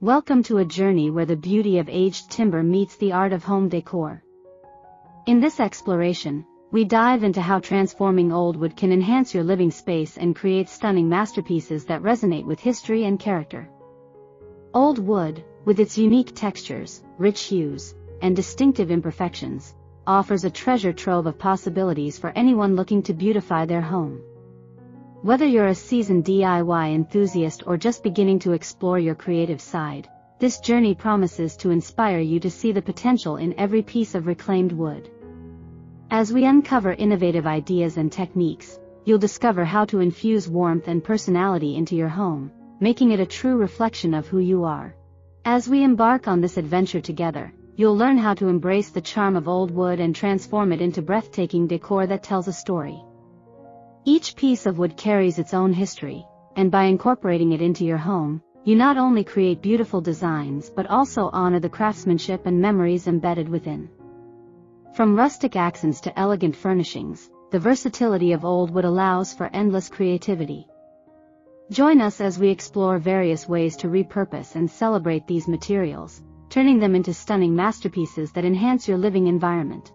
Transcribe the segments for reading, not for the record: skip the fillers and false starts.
Welcome to a journey where the beauty of aged timber meets the art of home decor. In this exploration, we dive into how transforming old wood can enhance your living space and create stunning masterpieces that resonate with history and character. Old wood, with its unique textures, rich hues, and distinctive imperfections, offers a treasure trove of possibilities for anyone looking to beautify their home. Whether you're a seasoned DIY enthusiast or just beginning to explore your creative side, this journey promises to inspire you to see the potential in every piece of reclaimed wood. As we uncover innovative ideas and techniques, you'll discover how to infuse warmth and personality into your home, making it a true reflection of who you are. As we embark on this adventure together, you'll learn how to embrace the charm of old wood and transform it into breathtaking decor that tells a story. Each piece of wood carries its own history, and by incorporating it into your home, you not only create beautiful designs but also honor the craftsmanship and memories embedded within. From rustic accents to elegant furnishings, the versatility of old wood allows for endless creativity. Join us as we explore various ways to repurpose and celebrate these materials, turning them into stunning masterpieces that enhance your living environment.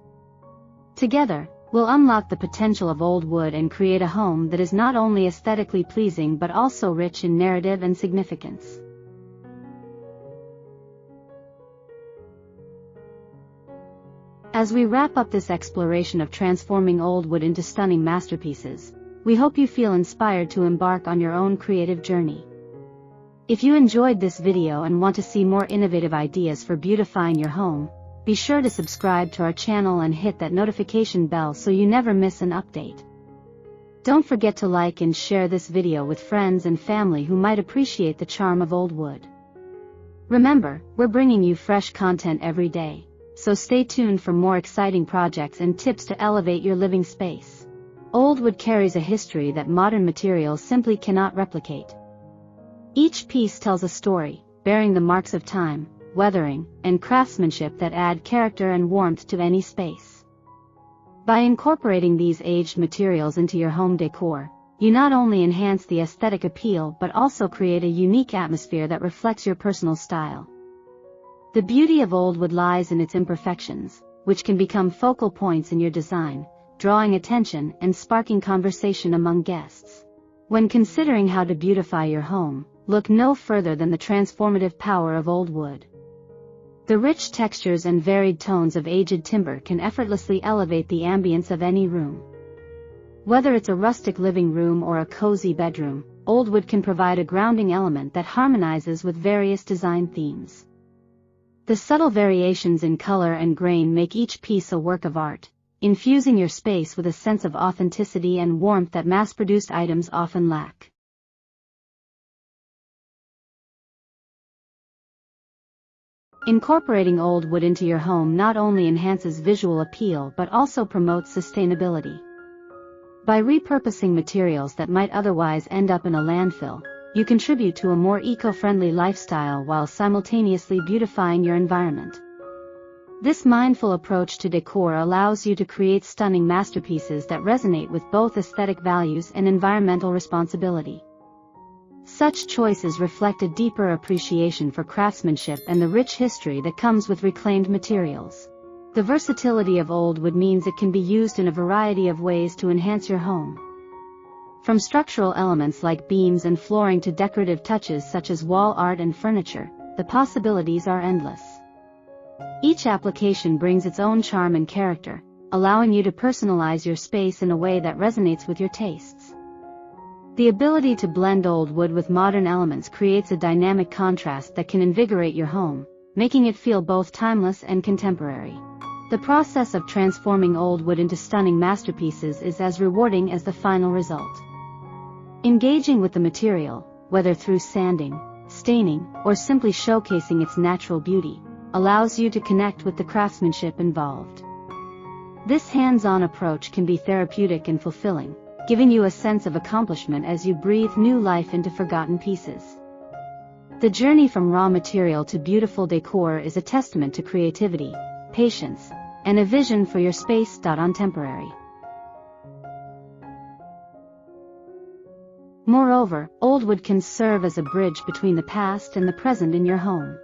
Together, we'll unlock the potential of old wood and create a home that is not only aesthetically pleasing but also rich in narrative and significance. As we wrap up this exploration of transforming old wood into stunning masterpieces, we hope you feel inspired to embark on your own creative journey. If you enjoyed this video and want to see more innovative ideas for beautifying your home, be sure to subscribe to our channel and hit that notification bell so you never miss an update. Don't forget to like and share this video with friends and family who might appreciate the charm of old wood. Remember, we're bringing you fresh content every day, so stay tuned for more exciting projects and tips to elevate your living space. Old wood carries a history that modern materials simply cannot replicate. Each piece tells a story, bearing the marks of time, weathering, and craftsmanship that add character and warmth to any space. By incorporating these aged materials into your home decor, you not only enhance the aesthetic appeal but also create a unique atmosphere that reflects your personal style. The beauty of old wood lies in its imperfections, which can become focal points in your design, drawing attention and sparking conversation among guests. When considering how to beautify your home, look no further than the transformative power of old wood. The rich textures and varied tones of aged timber can effortlessly elevate the ambience of any room. Whether it's a rustic living room or a cozy bedroom, old wood can provide a grounding element that harmonizes with various design themes. The subtle variations in color and grain make each piece a work of art, infusing your space with a sense of authenticity and warmth that mass-produced items often lack. Incorporating old wood into your home not only enhances visual appeal but also promotes sustainability. By repurposing materials that might otherwise end up in a landfill, you contribute to a more eco-friendly lifestyle while simultaneously beautifying your environment. This mindful approach to decor allows you to create stunning masterpieces that resonate with both aesthetic values and environmental responsibility. Such choices reflect a deeper appreciation for craftsmanship and the rich history that comes with reclaimed materials. The versatility of old wood means it can be used in a variety of ways to enhance your home. From structural elements like beams and flooring to decorative touches such as wall art and furniture, the possibilities are endless. Each application brings its own charm and character, allowing you to personalize your space in a way that resonates with your tastes. The ability to blend old wood with modern elements creates a dynamic contrast that can invigorate your home, making it feel both timeless and contemporary. The process of transforming old wood into stunning masterpieces is as rewarding as the final result. Engaging with the material, whether through sanding, staining, or simply showcasing its natural beauty, allows you to connect with the craftsmanship involved. This hands-on approach can be therapeutic and fulfilling, giving you a sense of accomplishment as you breathe new life into forgotten pieces. The journey from raw material to beautiful decor is a testament to creativity, patience, and a vision for your space. On temporary. Moreover, old wood can serve as a bridge between the past and the present in your home.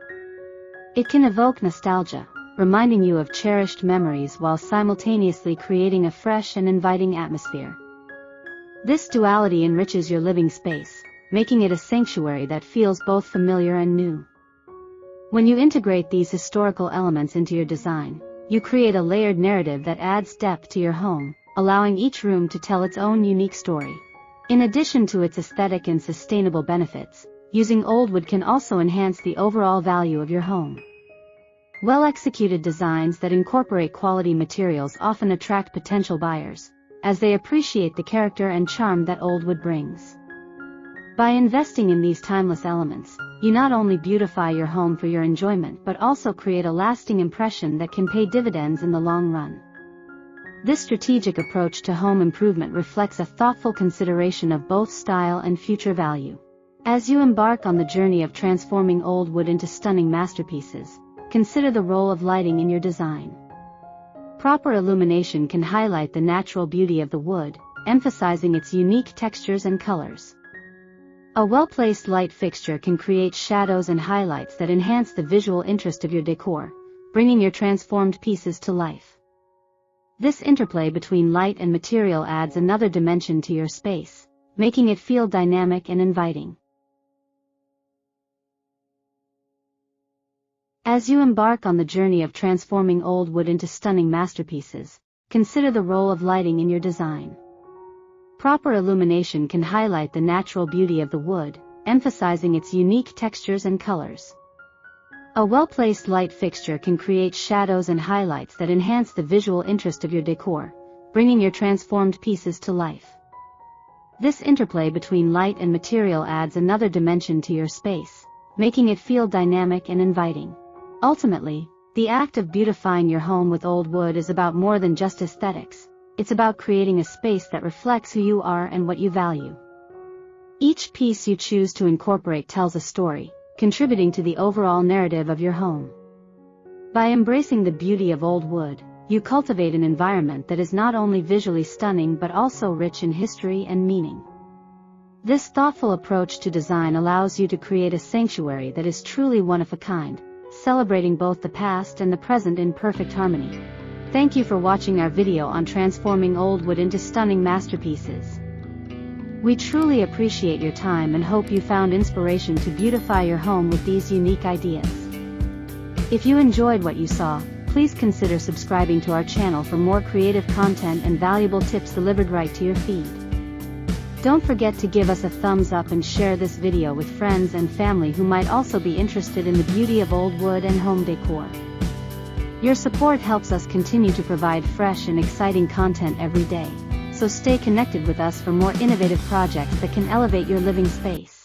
It can evoke nostalgia, reminding you of cherished memories while simultaneously creating a fresh and inviting atmosphere. This duality enriches your living space, making it a sanctuary that feels both familiar and new. When you integrate these historical elements into your design, you create a layered narrative that adds depth to your home, allowing each room to tell its own unique story. In addition to its aesthetic and sustainable benefits, using old wood can also enhance the overall value of your home. Well-executed designs that incorporate quality materials often attract potential buyers, as they appreciate the character and charm that old wood brings. By investing in these timeless elements, you not only beautify your home for your enjoyment but also create a lasting impression that can pay dividends in the long run. This strategic approach to home improvement reflects a thoughtful consideration of both style and future value. As you embark on the journey of transforming old wood into stunning masterpieces, consider the role of lighting in your design. Proper illumination can highlight the natural beauty of the wood, emphasizing its unique textures and colors. A well-placed light fixture can create shadows and highlights that enhance the visual interest of your decor, bringing your transformed pieces to life. This interplay between light and material adds another dimension to your space, making it feel dynamic and inviting. As you embark on the journey of transforming old wood into stunning masterpieces, consider the role of lighting in your design. Proper illumination can highlight the natural beauty of the wood, emphasizing its unique textures and colors. A well-placed light fixture can create shadows and highlights that enhance the visual interest of your decor, bringing your transformed pieces to life. This interplay between light and material adds another dimension to your space, making it feel dynamic and inviting. Ultimately, the act of beautifying your home with old wood is about more than just aesthetics. It's about creating a space that reflects who you are and what you value. Each piece you choose to incorporate tells a story, contributing to the overall narrative of your home. By embracing the beauty of old wood, you cultivate an environment that is not only visually stunning but also rich in history and meaning. This thoughtful approach to design allows you to create a sanctuary that is truly one of a kind, celebrating both the past and the present in perfect harmony. Thank you for watching our video on transforming old wood into stunning masterpieces. We truly appreciate your time and hope you found inspiration to beautify your home with these unique ideas. If you enjoyed what you saw, please consider subscribing to our channel for more creative content and valuable tips delivered right to your feed. Don't forget to give us a thumbs up and share this video with friends and family who might also be interested in the beauty of old wood and home decor. Your support helps us continue to provide fresh and exciting content every day, so stay connected with us for more innovative projects that can elevate your living space.